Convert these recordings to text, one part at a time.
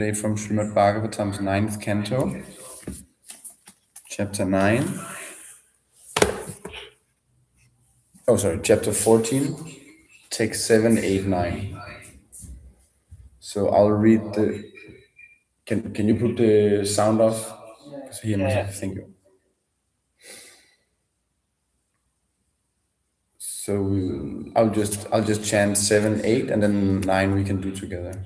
Today from Srimad Bhagavatam's 9th canto, chapter 9. Chapter 14, text 7, 8, 9. So I'll read the. Can you put the sound off? Because he must think. So I'll just chant 7, 8, and then 9 we can do together.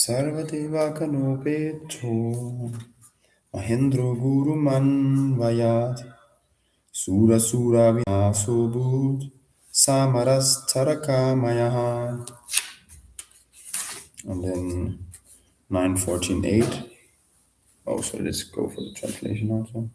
Sarva-deva-gaṇopeto mahendro gurum anvayāt surāsura-vināśo bhūt samaras tārakā-mayaḥ. And then 9, 14, 8. Oh, so let's go for the translation also.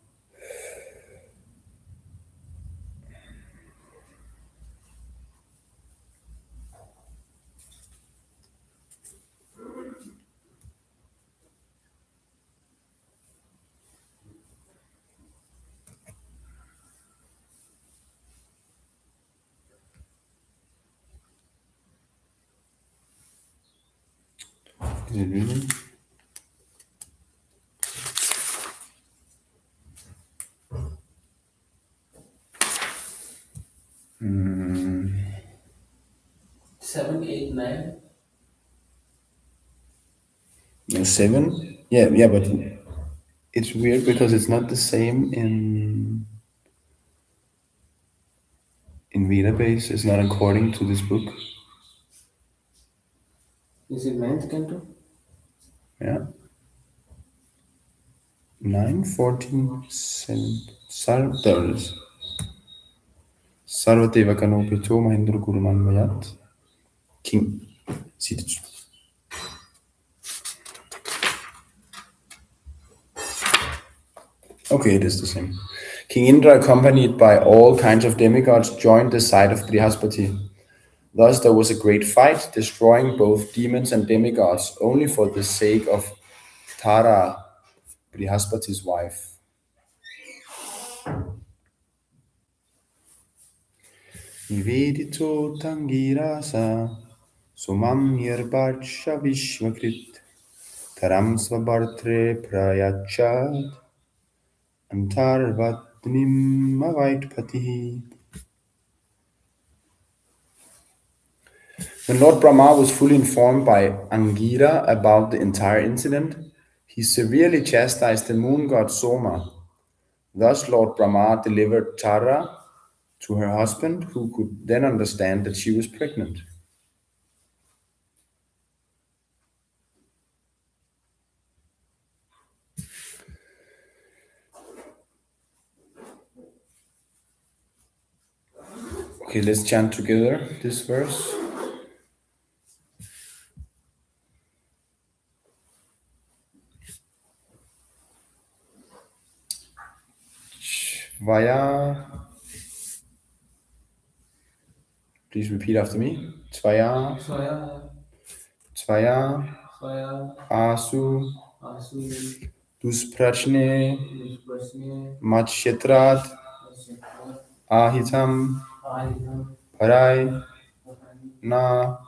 Is it really? Seven, 8, 9. No, 7? Yeah, but it's weird because it's not the same in Veda base. It's not according to this book. Is it 9th canto? Yeah. 9, 14, 7. There it is. Sarva-deva-gaṇopeto mahendro gurum anvayāt. King. Seated. Okay, it is the same. King Indra, accompanied by all kinds of demigods, joined the side of Bṛhaspati. Thus there was a great fight, destroying both demons and demigods, only for the sake of Tārā, Bṛhaspati's wife. Nivedito tangirasa sumam yarbharsha vishvakrit taram svabartre prayachat antarvatnim avaitpatihi. When Lord Brahma was fully informed by Angira about the entire incident, he severely chastised the moon god Soma. Thus Lord Brahma delivered Tārā to her husband, who could then understand that she was pregnant. Okay, let's chant together this verse. Tvaya. Please repeat after me. Tvaya. Tvaya. Asu. Dusprachne. Matshetrat. Ahitam. Parai. Na.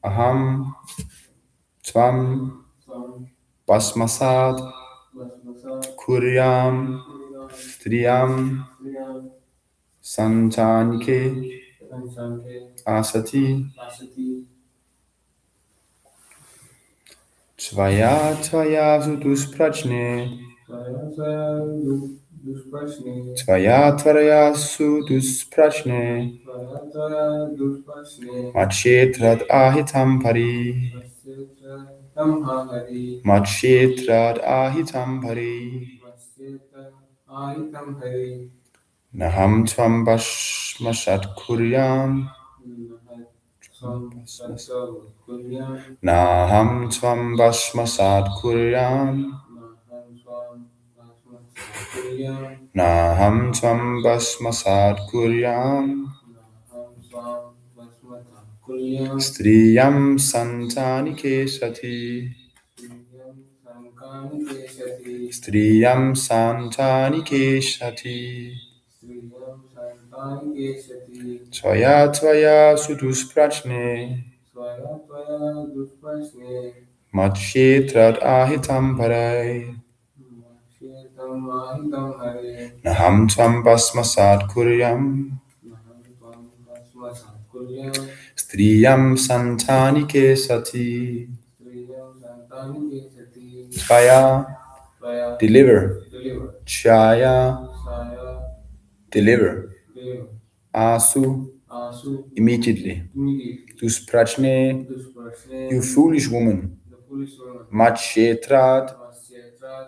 Aham. Tvam. Basmasad. Kuryam. Striyam. Santanike. Asati. Tvaya sudusprachne. Tvaya sudusprachne. Matshetrat ahitam pari. Matshetrat ahitam pari. Naham tvam basmasat kuryam. Naham tvam basmasat kuryam. Naham tvam basmasat kuryam striyam santanike sati. Striyam santanike sati. Tvaya tvaya sudusprachne matshetrat ahitam parai. Naham tvam basmasat kuryam striyam santanike sati. Tvaya, deliver. Chaya, deliver. Asu, immediately. Dusprachne, you foolish woman. Matshetrat,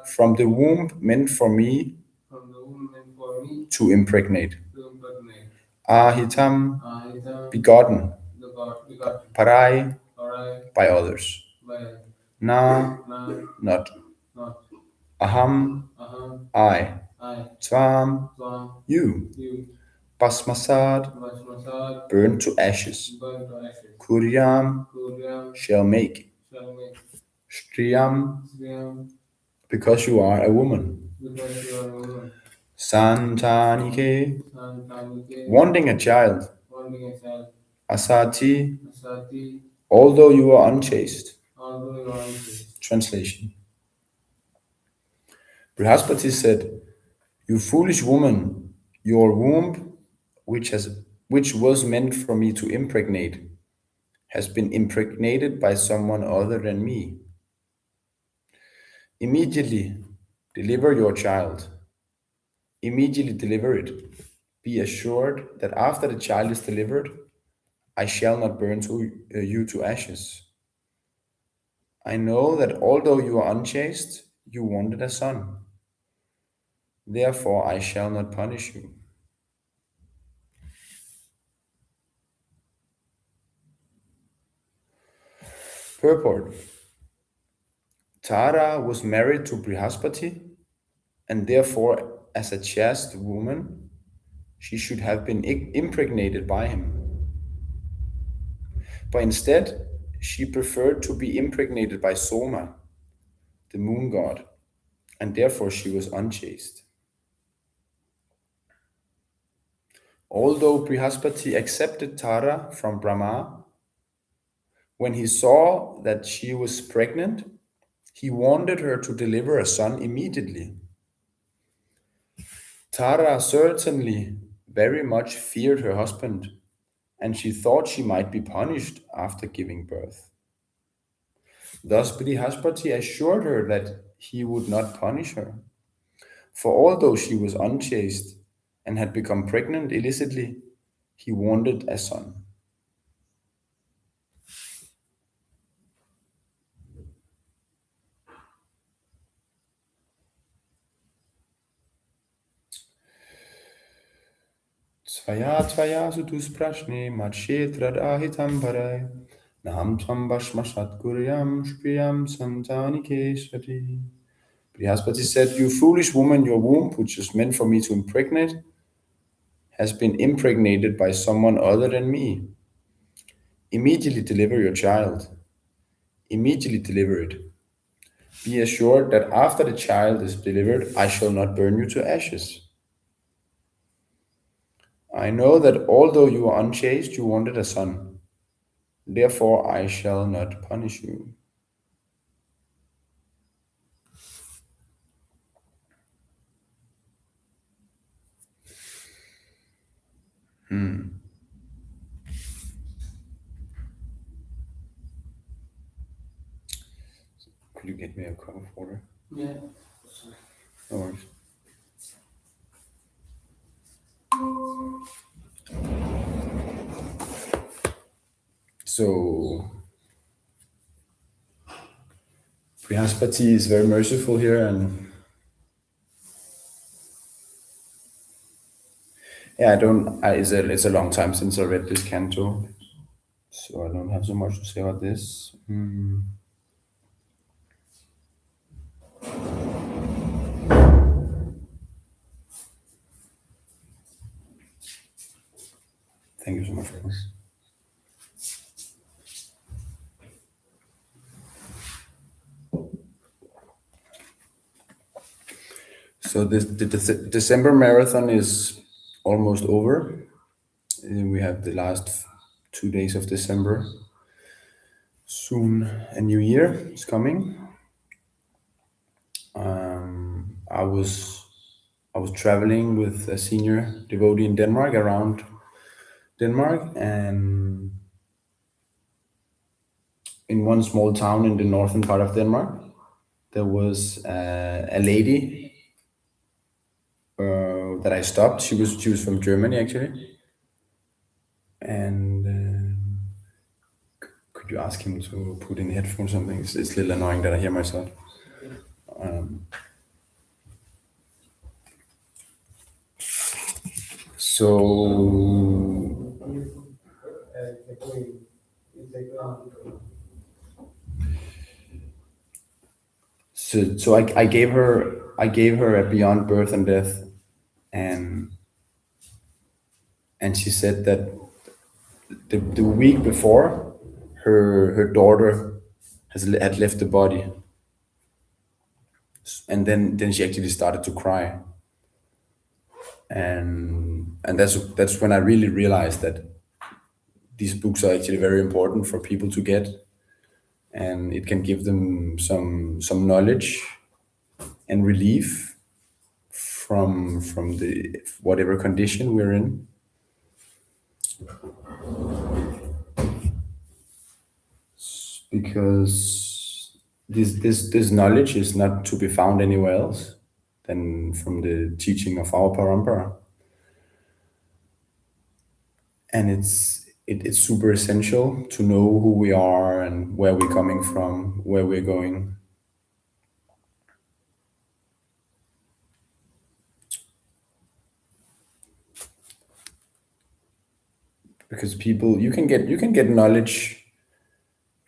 from the womb meant for me to impregnate. Ahitam, begotten. Parai, by others. Na, not. Aham, I. Tvam, you. Basmasad, burn to ashes. Kuryam, shall make. Striyam, because you are a woman. Santanike, wanting a child. Asati, although you are unchaste. Translation. Bṛhaspati said, you foolish woman, your womb, which was meant for me to impregnate, has been impregnated by someone other than me. Immediately deliver your child. Immediately deliver it. Be assured that after the child is delivered, I shall not burn you to ashes. I know that although you are unchaste, you wanted a son. Therefore I shall not punish you. Purport. Tārā was married to Bṛhaspati, and therefore, as a chaste woman, she should have been impregnated by him. But instead, she preferred to be impregnated by Soma, the moon god, and therefore she was unchaste. Although Bṛhaspati accepted Tārā from Brahma, when he saw that she was pregnant, he wanted her to deliver a son immediately. Tārā certainly very much feared her husband, and she thought she might be punished after giving birth. Thus Bṛhaspati assured her that he would not punish her, for although she was unchaste and had become pregnant illicitly, he wanted a son. Tvaya tvaya sudusprachne matshetrat ahitam parai. Naham tvam basmasat kuryam spriyam santanike sati. Bṛhaspati said, you foolish woman, your womb, which is meant for me to impregnate, has been impregnated by someone other than me. Immediately deliver your child. Immediately deliver it. Be assured that after the child is delivered, I shall not burn you to ashes. I know that although you are unchaste, you wanted a son. Therefore, I shall not punish you. Could you get me a cup of water? Yeah. No worries. So, Bṛhaspati is very merciful here, and yeah, it's a long time since I read this canto, so I don't have so much to say about this. Thank you so much for this. So the December marathon is almost over. We have the last 2 days of December. Soon a new year is coming. I was traveling with a senior devotee in Denmark, around Denmark, and in one small town in the northern part of Denmark, there was a lady that I stopped. She was from Germany actually, and could you ask him to put in headphones or something? It's a little annoying that I hear myself. So I gave her a beyond birth and death, and she said that the week before her daughter had left the body, and then she actually started to cry, and that's when I really realized that these books are actually very important for people to get, and it can give them some knowledge and relief from the whatever condition we're in. Because this knowledge is not to be found anywhere else than from the teaching of our parampara, and it's super essential to know who we are and where we're coming from, where we're going. Because people, you can get knowledge,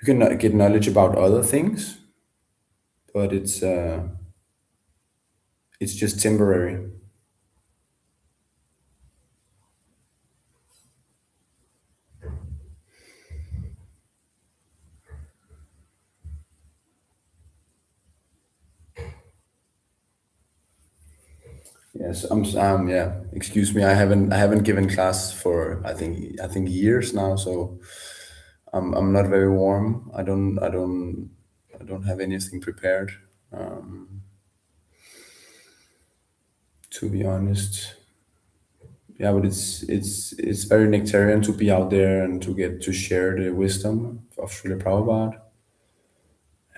you can get knowledge about other things, but it's just temporary. Yes, yeah. Excuse me, I haven't given class for I think years now, so I'm not very warm. I don't have anything prepared. To be honest, yeah, but it's very nectarian to be out there and to get to share the wisdom of Srila Prabhupada,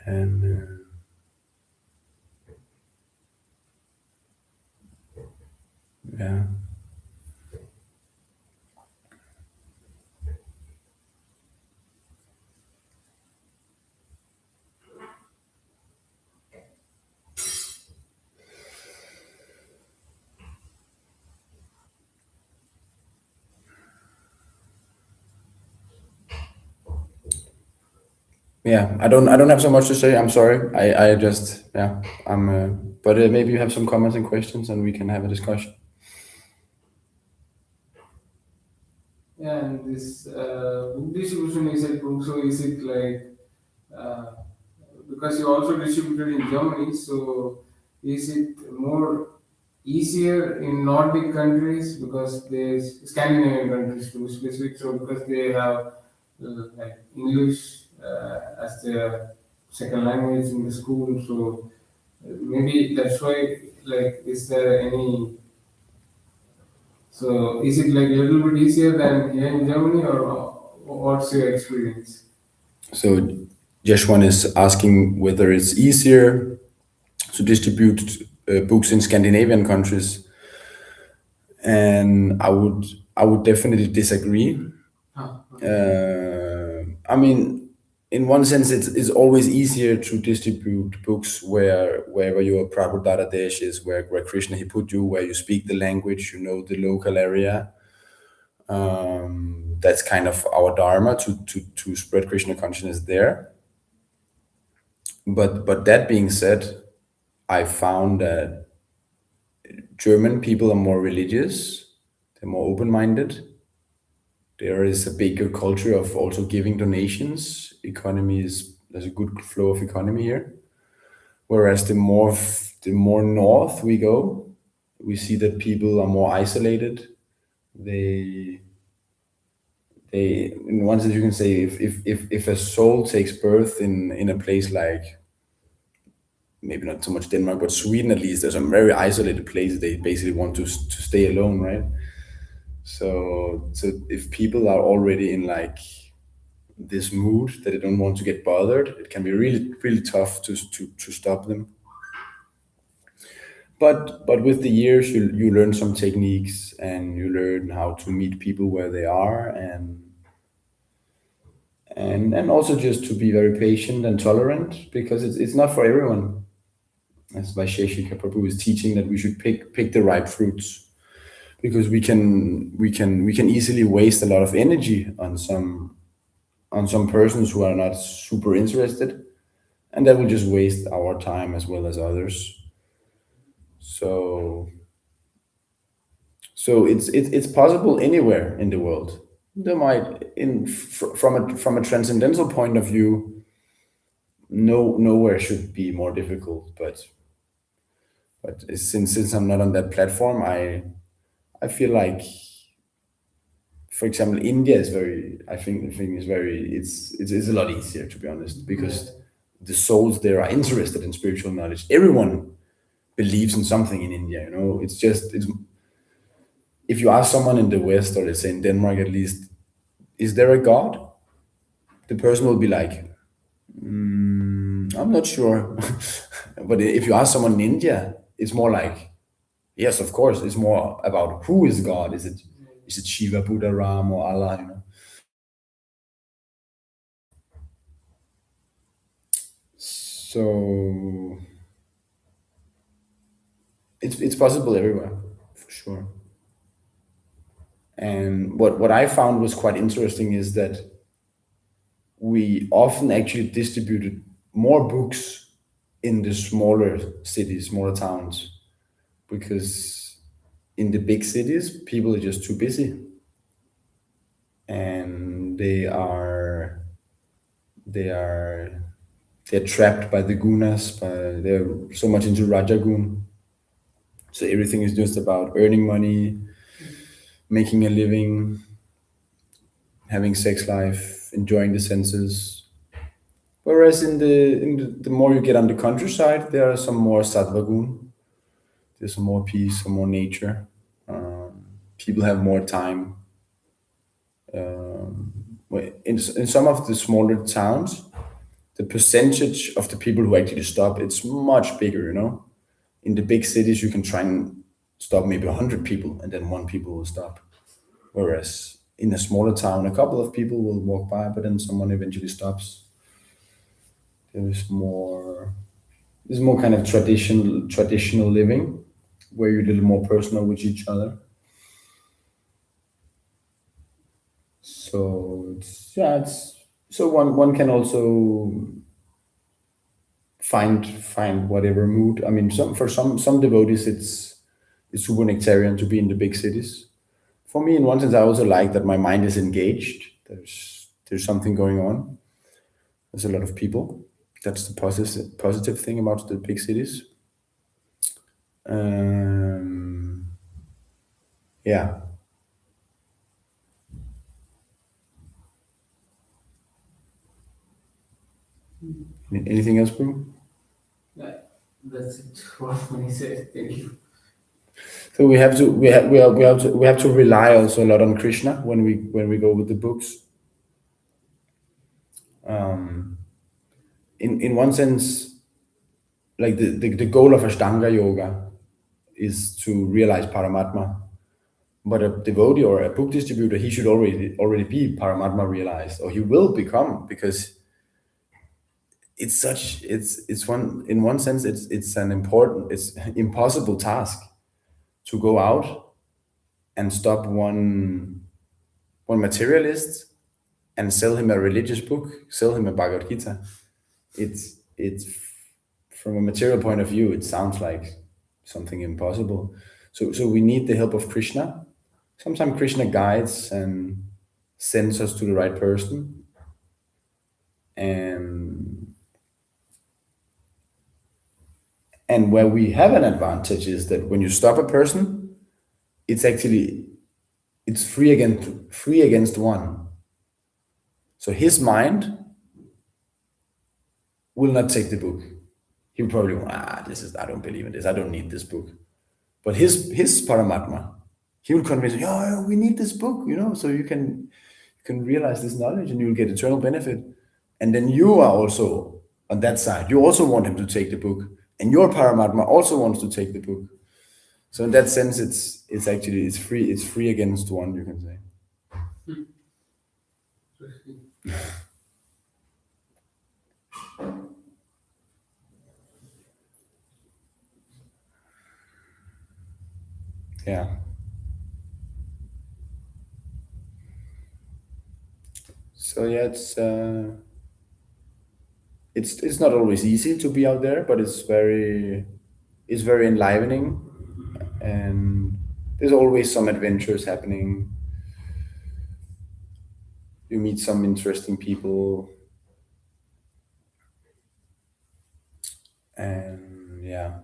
and yeah. Yeah, I don't have so much to say. I'm sorry. I just, yeah. But maybe you have some comments and questions, and we can have a discussion. Yeah, and this book distribution is a book, so is it like because you also distributed in Germany, so is it more easier in Nordic countries because there's Scandinavian countries too specific, so because they have like English as their second language in the school, so maybe that's why. Like, is there any? So is it like a little bit easier than here in Germany, or what's your experience? So Yeshwan is asking whether it's easier to distribute books in Scandinavian countries, and I would definitely disagree. I mean, in one sense, it's always easier to distribute books wherever your Prabhupada Desh is, where Krishna he put you, where you speak the language, you know the local area. That's kind of our dharma to spread Krishna consciousness there. But that being said, I found that German people are more religious, they're more open-minded, there is a bigger culture of also giving donations. There's a good flow of economy here. Whereas the more north we go, we see that people are more isolated. They in one sense you can say if a soul takes birth in a place like, maybe not so much Denmark, but Sweden at least, there's some very isolated places. They basically want to stay alone, right? So if people are already in like this mood that they don't want to get bothered, it can be really really tough to stop them. But with the years, you learn some techniques and you learn how to meet people where they are, and also just to be very patient and tolerant, because it's not for everyone. That's why Sheshika Prabhu is teaching that we should pick the right fruits, because we can easily waste a lot of energy on some persons who are not super interested, and that will just waste our time as well as others. So it's possible anywhere in the world. There might from a transcendental point of view, nowhere should be more difficult. But since I'm not on that platform, I feel like, for example, India is very. I think the thing is very. It's a lot easier, to be honest, because the souls there are interested in spiritual knowledge. Everyone believes in something in India. It's if you ask someone in the West, or let's say in Denmark at least, is there a God? The person will be like, I'm not sure. But if you ask someone in India, it's more like, yes, of course. It's more about who is God. Is it Shiva, Buddha, Ram, or Allah? So it's possible everywhere, for sure. And what I found was quite interesting is that we often actually distributed more books in the smaller cities, smaller towns, because in the big cities, people are just too busy, and they're trapped by the gunas. They're so much into rajagun, so everything is just about earning money, making a living, having sex life, enjoying the senses. Whereas the more you get on the countryside, there are some more sattva-gun. There's some more peace, some more nature. People have more time. In some of the smaller towns, the percentage of the people who actually stop, it's much bigger. In the big cities, you can try and stop maybe 100 people, and then one people will stop. Whereas in a smaller town, a couple of people will walk by, but then someone eventually stops. There's more kind of traditional living, where you're a little more personal with each other. So so one can also find whatever mood. I mean, for some devotees, it's super nectarian to be in the big cities. For me, in one sense, I also like that my mind is engaged. There's something going on. There's a lot of people. That's the positive thing about the big cities. Yeah. Anything else, bro? Yeah, that's it. What I said. Thank you. So we have to rely also a lot on Krishna when we go with the books. In one sense, like the goal of Ashtanga yoga is to realize Paramatma. But a devotee or a book distributor, he should already be Paramatma realized, or he will become, because in one sense it's impossible task to go out and stop one materialist and sell him a religious book, sell him a Bhagavad Gita. It's from a material point of view, it sounds like something impossible. So we need the help of Krishna. Sometimes Krishna guides, and sends us to the right person. And where we have an advantage is that when you stop a person, it's three against one. So his mind will not take the book. He will probably go, I don't believe in this. I don't need this book. But his Paramatma, he will convince you, we need this book, so you can realize this knowledge and you'll get eternal benefit. And then you are also on that side. You also want him to take the book. And your Paramatma also wants to take the book. So in that sense, it's free against one, you can say. Yeah. So yeah, it's not always easy to be out there, but it's very enlivening, and there's always some adventures happening. You meet some interesting people, and yeah.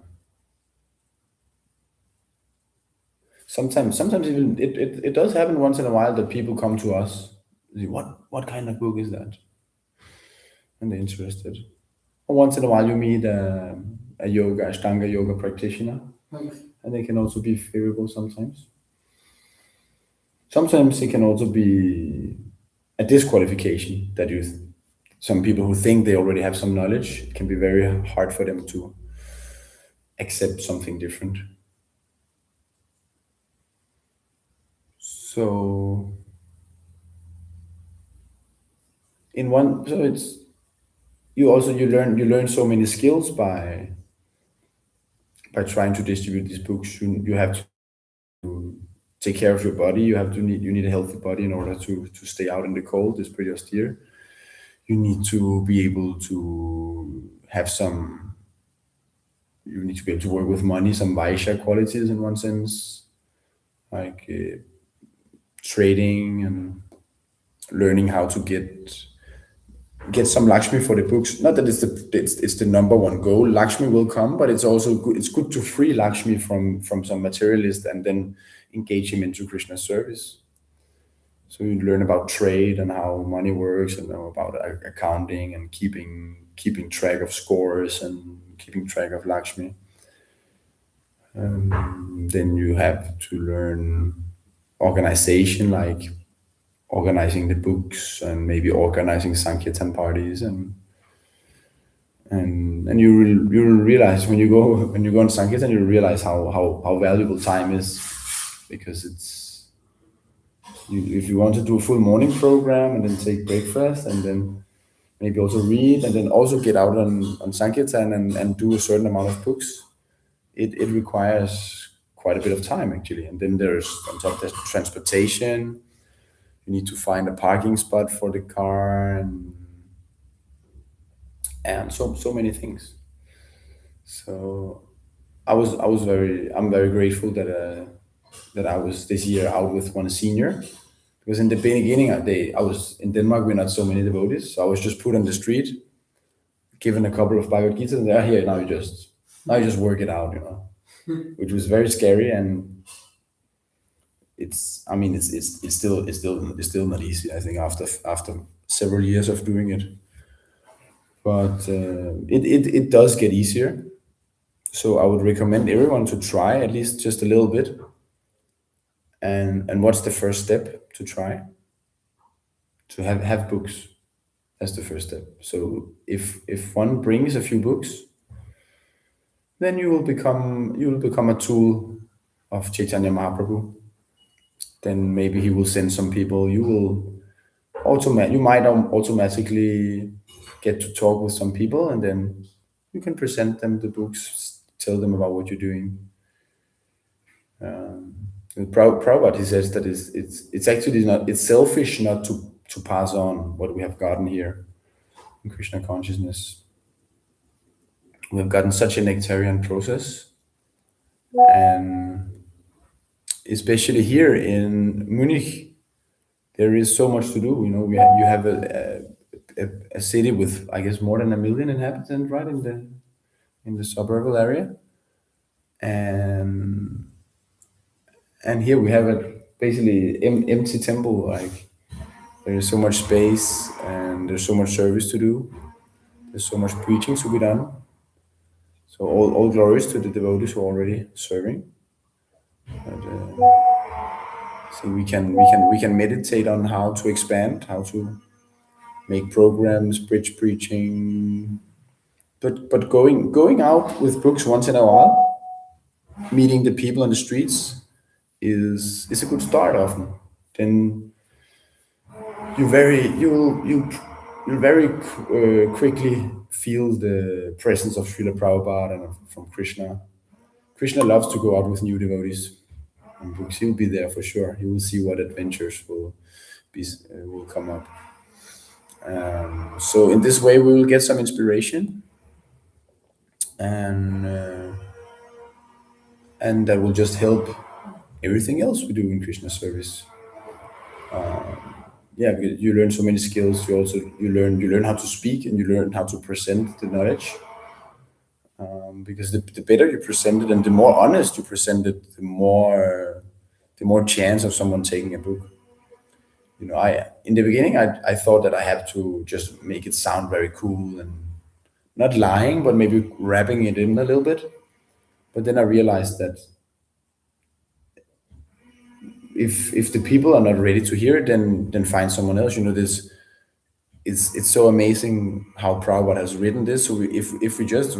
Sometimes even it does happen once in a while that people come to us. What kind of book is that? And they're interested. Or once in a while you meet a Ashtanga yoga practitioner, and they can also be favorable sometimes. Sometimes it can also be a disqualification that some people who think they already have some knowledge, it can be very hard for them to accept something different. So it's you learn so many skills by trying to distribute these books. You have to take care of your body. You need a healthy body in order to stay out in the cold. It's pretty austere. You need to be able to have you need to be able to work with money, some vaishya qualities in one sense, like trading and learning how to get some Lakshmi for the books. Not that it's the number one goal. Lakshmi will come, but it's also good. It's good to free Lakshmi from some materialist and then engage him into Krishna's service. So you learn about trade and how money works, and about accounting and keeping track of scores and keeping track of Lakshmi. Then you have to learn organization, like organizing the books and maybe organizing Sankirtan parties, and you will realize when you go on Sankirtan, you'll realize how valuable time is, because if you want to do a full morning program and then take breakfast and then maybe also read and then also get out on Sankirtan and do a certain amount of books, it requires quite a bit of time actually. And then there's transportation. You need to find a parking spot for the car and so many things. So I'm very grateful that I was this year out with one senior, because in the beginning I was in Denmark. We're not so many devotees, so I was just put on the street, given a couple of Bhagavad Gita, and they're here now. You just work it out, which was very scary, and it's still not easy. I think after several years of doing it, but it does get easier. So I would recommend everyone to try at least just a little bit. And what's the first step to try? To have books. That's the first step. So if one brings a few books, then you will become a tool of Chaitanya Mahaprabhu. Then maybe he will send some people. You might automatically get to talk with some people, and then you can present them the books, tell them about what you're doing. Prabhupada, he says that it's actually not, it's selfish not to pass on what we have gotten here in Krishna consciousness. We have gotten such a nectarian process, and especially here in Munich, there is so much to do. You have a city with, I guess, more than 1 million inhabitants, right, in the suburban area, and here we have a basically empty temple. Like, there is so much space, and there's so much service to do. There's so much preaching to be done. So all glories to the devotees who are already serving. But, so we can meditate on how to expand, how to make programs, bridge preaching. But going out with books once in a while, meeting the people on the streets is a good start often. Then you'll very quickly feel the presence of Srila Prabhupada and from Krishna. Krishna loves to go out with new devotees and books. He'll be there for sure. He will see what adventures will come up. So in this way, we will get some inspiration, and that will just help everything else we do in Krishna service. Because you learn so many skills. You learn how to speak, and you learn how to present the knowledge. Because the better you present it and the more honest you present it, the more chance of someone taking a book. In the beginning I thought that I had to just make it sound very cool and not lying, but maybe wrapping it in a little bit. But then I realized that if the people are not ready to hear it, then find someone else. This it's so amazing how Prabhupada has written this. So if we just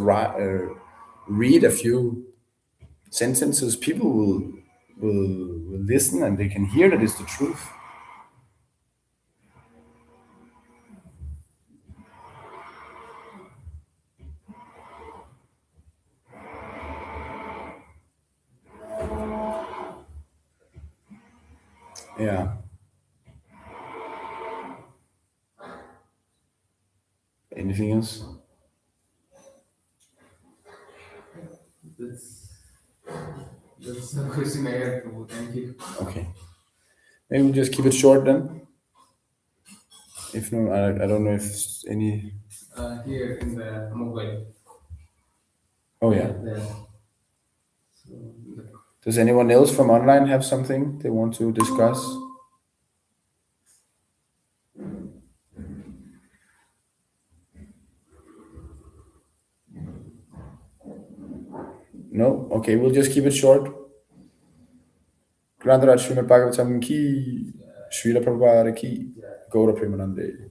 read a few sentences, people will listen and they can hear that it's the truth. Yeah. Anything else? That's the question I had, Prabhu. Thank you. Okay. Maybe we'll just keep it short then. If no, I don't know if any. Here in the mobile. Oh yeah. There. So, Does anyone else from online have something they want to discuss? No? Okay, we'll just keep it short. Grantaraj Srimad Bhagavatam ki, Srila Prabhupada ki, Gaura Premanande.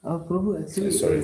Prabhu, actually, Sorry.